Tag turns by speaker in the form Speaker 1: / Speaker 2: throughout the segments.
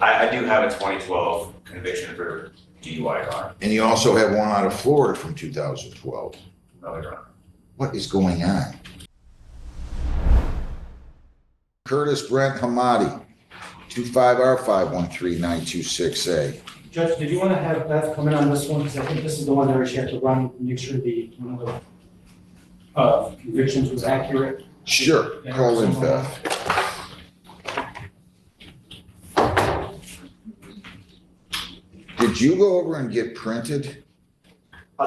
Speaker 1: I do have a 2012 conviction for DUI, Your Honor.
Speaker 2: And you also have one out of Florida from 2012.
Speaker 1: No, Your Honor.
Speaker 2: What is going on? Curtis Brent Hamadi, 25R513926A.
Speaker 3: Judge, did you want to have Beth come in on this one? Because I think this is the one that she had to run, make sure one of the convictions was accurate.
Speaker 2: Sure, call in Beth. Did you go over and get printed?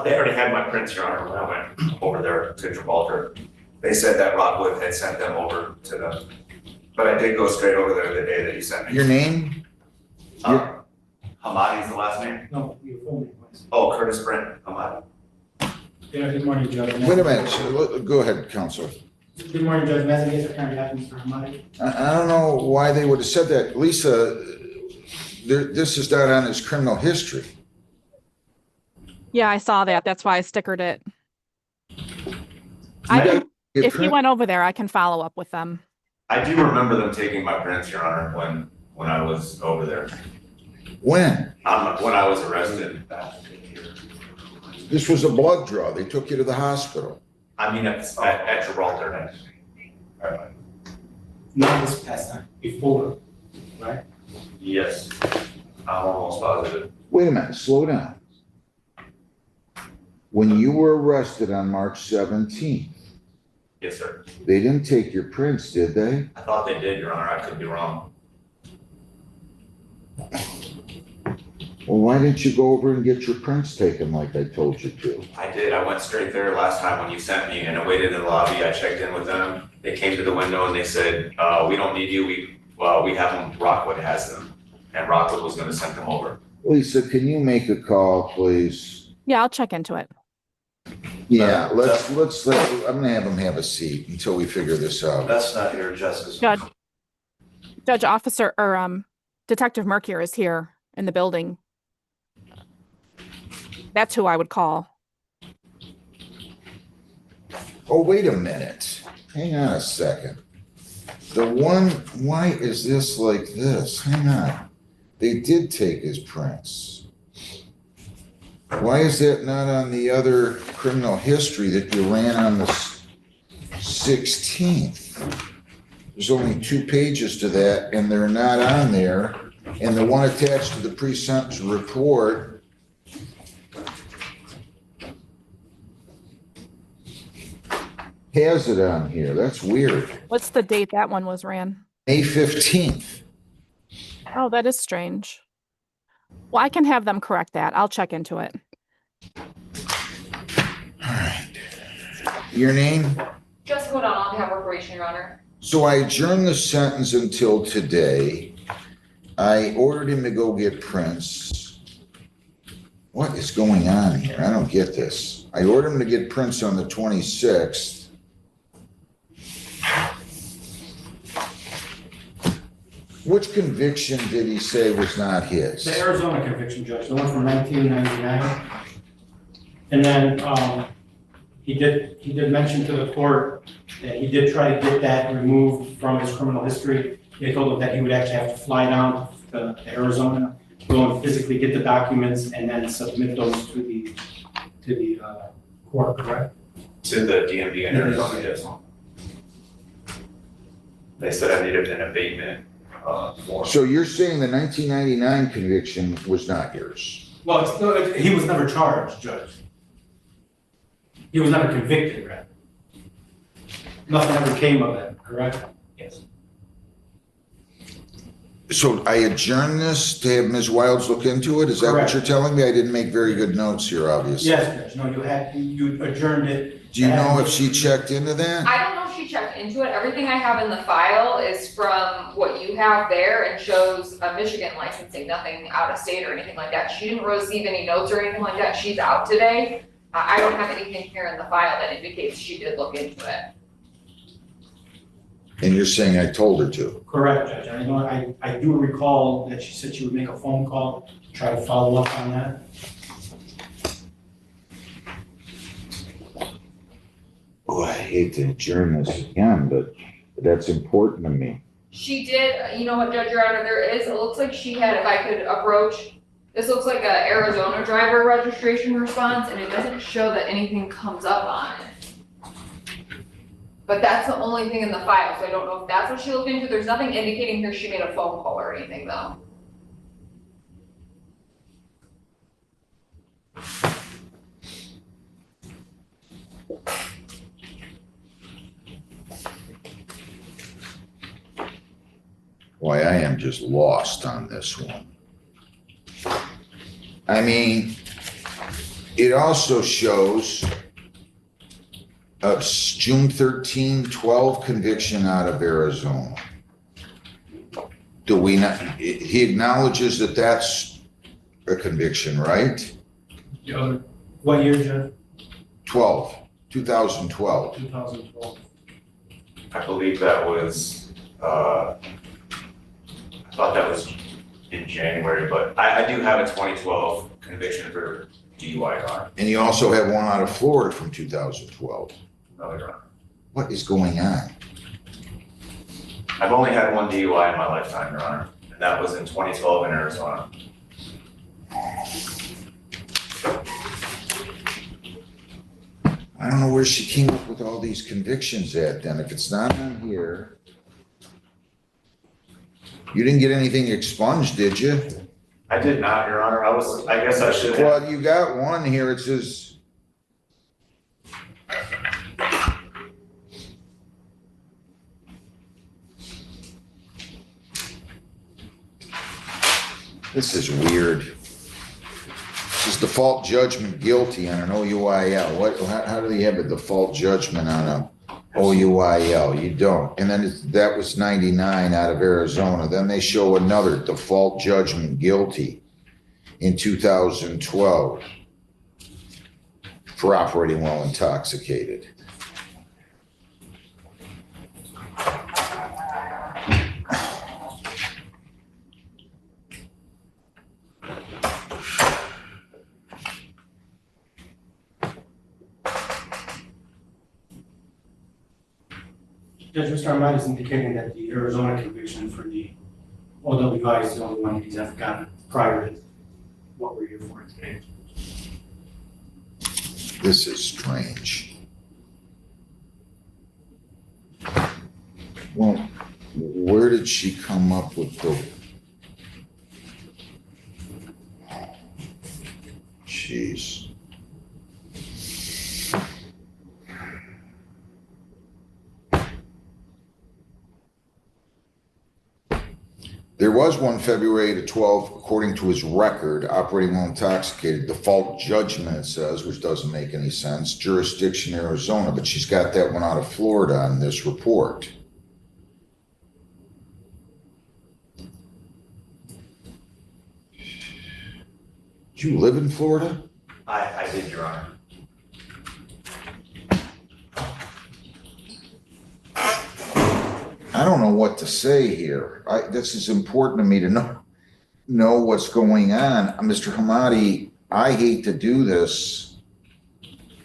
Speaker 1: They already had my prints, Your Honor, when I went over there to Gibraltar. They said that Rockwood had sent them over to them. But I did go straight over there the day that you sent me.
Speaker 2: Your name?
Speaker 1: Hamadi's the last name?
Speaker 3: No, your full name, please.
Speaker 1: Oh, Curtis Brent Hamadi.
Speaker 3: Yeah, good morning, Judge.
Speaker 2: Wait a minute, go ahead, Counselor.
Speaker 3: Good morning, Judge. Investigator County Acting Mr. Hamadi.
Speaker 2: I don't know why they would have said that. Lisa, this is not on his criminal history.
Speaker 4: Yeah, I saw that. That's why I stickered it. If he went over there, I can follow up with them.
Speaker 1: I do remember them taking my prints, Your Honor, when I was over there.
Speaker 2: When?
Speaker 1: When I was arrested.
Speaker 2: This was a blood draw. They took you to the hospital.
Speaker 1: I mean, at Gibraltar.
Speaker 3: Not this past time, before, right?
Speaker 1: Yes, I'm almost positive.
Speaker 2: Wait a minute, slow down. When you were arrested on March 17th,
Speaker 1: Yes, sir.
Speaker 2: they didn't take your prints, did they?
Speaker 1: I thought they did, Your Honor. I could be wrong.
Speaker 2: Well, why didn't you go over and get your prints taken like I told you to?
Speaker 1: I did. I went straight there last time when you sent me, and I waited in the lobby. I checked in with them. They came to the window and they said, "We don't need you. We have them. Rockwood has them," and Rockwood was going to send them over.
Speaker 2: Lisa, can you make a call, please?
Speaker 4: Yeah, I'll check into it.
Speaker 2: Yeah, let's I'm gonna have him have a seat until we figure this out.
Speaker 1: That's not your justice.
Speaker 4: Judge Officer or Detective Mercier is here in the building. That's who I would call.
Speaker 2: Oh, wait a minute. Hang on a second. Why is this like this? Hang on. They did take his prints. Why is that not on the other criminal history that you ran on the 16th? There's only 2 pages to that, and they're not on there. And the one attached to the pre-sentence report has it on here. That's weird.
Speaker 4: What's the date that one was ran?
Speaker 2: May 15th.
Speaker 4: Oh, that is strange. Well, I can have them correct that. I'll check into it.
Speaker 2: All right. Your name?
Speaker 5: Just hold on behalf of Corporation, Your Honor.
Speaker 2: So I adjourned the sentence until today. I ordered him to go get prints. What is going on here? I don't get this. I ordered him to get prints on the 26th. Which conviction did he say was not his?
Speaker 3: The Arizona conviction, Judge, the one from 1999. And then he did mention to the court that he did try to get that removed from his criminal history. They told him that he would actually have to fly down to Arizona, go and physically get the documents, and then submit those to the court, correct?
Speaker 1: To the DMV in Arizona, yes. They said I needed an abatement form.
Speaker 2: So you're saying the 1999 conviction was not yours?
Speaker 3: Well, he was never charged, Judge. He was never convicted, right? Nothing ever came of it, correct?
Speaker 1: Yes.
Speaker 2: So I adjourn this to have Ms. Wilds look into it? Is that what
Speaker 3: Correct.
Speaker 2: you're telling me? I didn't make very good notes here, obviously.
Speaker 3: Yes, Judge. No, you adjourned it.
Speaker 2: Do you know if she checked into that?
Speaker 5: I don't know if she checked into it. Everything I have in the file is from what you have there and shows a Michigan licensing, nothing out of state or anything like that. She didn't receive any notes or anything like that. She's out today. I don't have anything here in the file that indicates she did look into it.
Speaker 2: And you're saying I told her to?
Speaker 3: Correct, Judge. I do recall that she said she would make a phone call to try to follow up on that.
Speaker 2: Oh, I hate to adjourn this again, but that's important to me.
Speaker 5: She did, you know what, Judge, Your Honor, it looks like she had, if I could approach, this looks like a Arizona driver registration response, and it doesn't show that anything comes up on it. But that's the only thing in the file, so I don't know if that's what she looked into. There's nothing indicating here she made a phone call or anything, though.
Speaker 2: Boy, I am just lost on this one. I mean, it also shows a June 13, 12 conviction out of Arizona. Do we not, he acknowledges that that's a conviction, right?
Speaker 3: What year, Judge?
Speaker 2: 2012.
Speaker 3: 2012.
Speaker 1: I believe that was, I thought that was in January, but I do have a 2012 conviction for DUI, Your Honor.
Speaker 2: And you also have one out of Florida from 2012.
Speaker 1: No, Your Honor.
Speaker 2: What is going on?
Speaker 1: I've only had one DUI in my lifetime, Your Honor, and that was in 2012 in Arizona.
Speaker 2: I don't know where she came up with all these convictions at then. If it's not on here. You didn't get anything expunged, did you?
Speaker 1: I did not, Your Honor. I guess I should have.
Speaker 2: Well, you got one here. It says. This is weird. This is default judgment guilty on an OUIL. How do they have a default judgment on a OUIL? You don't. And then that was 99 out of Arizona. Then they show another default judgment guilty in 2012 for operating while intoxicated.
Speaker 3: Judge, Mr. Armand is indicating that the Arizona conviction for the OWI is the only one he's ever gotten prior to what we're here for today.
Speaker 2: This is strange. Well, where did she come up with the... Jeez. There was one February to 12, according to his record, operating while intoxicated, default judgment, it says, which doesn't make any sense, jurisdiction Arizona, but she's got that one out of Florida on this report. Do you live in Florida?
Speaker 1: I did, Your Honor.
Speaker 2: I don't know what to say here. This is important to me to know what's going on. Mr. Hamadi, I hate to do this.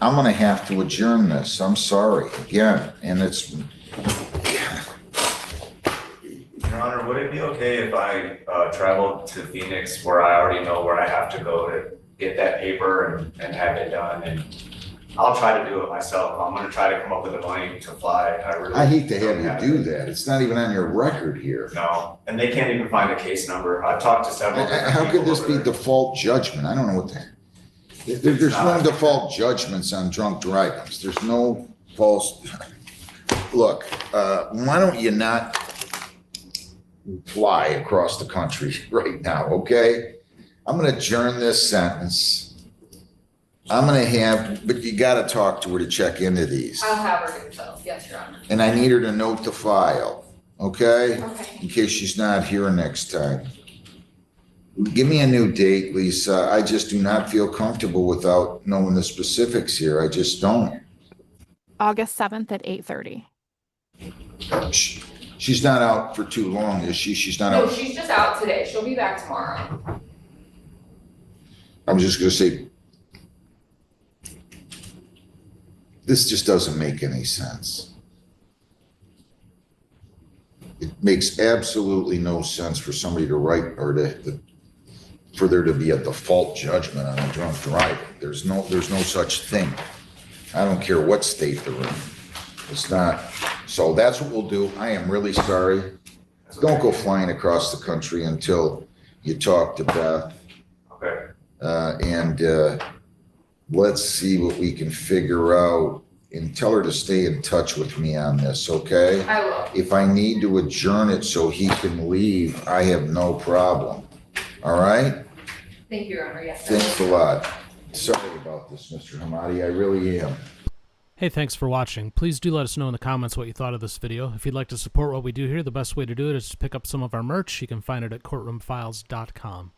Speaker 2: I'm gonna have to adjourn this. I'm sorry, again, and it's.
Speaker 1: Your Honor, would it be okay if I traveled to Phoenix where I already know where I have to go to get that paper and have it done? And I'll try to do it myself. I'm gonna try to come up with the money to fly.
Speaker 2: I hate to have you do that. It's not even on your record here.
Speaker 1: No, and they can't even find a case number. I've talked to several different
Speaker 2: How could
Speaker 1: people
Speaker 2: this
Speaker 1: over
Speaker 2: be
Speaker 1: there.
Speaker 2: default judgment? I don't know what there's no default judgments on drunk drivings. There's no false. Look, why don't you not fly across the country right now, okay? I'm gonna adjourn this sentence. I'm gonna have, but you gotta talk to her to check into these.
Speaker 5: I'll have her do so, yes, Your Honor.
Speaker 2: And I need her to note the file, okay?
Speaker 5: Okay.
Speaker 2: In case she's not here next time. Give me a new date, Lisa. I just do not feel comfortable without knowing the specifics here. I just don't.
Speaker 4: August 7th at 8:30.
Speaker 2: She's not out for too long, is she? She's not
Speaker 5: No,
Speaker 2: out.
Speaker 5: she's just out today. She'll be back tomorrow.
Speaker 2: I'm just gonna say, this just doesn't make any sense. It makes absolutely no sense for somebody to write or for there to be a default judgment on a drunk driving. There's no such thing. I don't care what state they're in. It's not. So that's what we'll do. I am really sorry. Don't go flying across the country until you talk to Beth.
Speaker 1: Okay.
Speaker 2: And let's see what we can figure out and tell her to stay in touch with me on this, okay?
Speaker 5: I will.
Speaker 2: If I need to adjourn it so he can leave, I have no problem. All right?
Speaker 5: Thank you, Your Honor, yes. I will.
Speaker 2: Thanks a lot. Sorry about this, Mr. Hamadi. I really am.
Speaker 6: Hey, thanks for watching. Please do let us know in the comments what you thought of this video. If you'd like to support what we do here, the best way to do it is to pick up some of our merch. You can find it at courtroomfiles.com.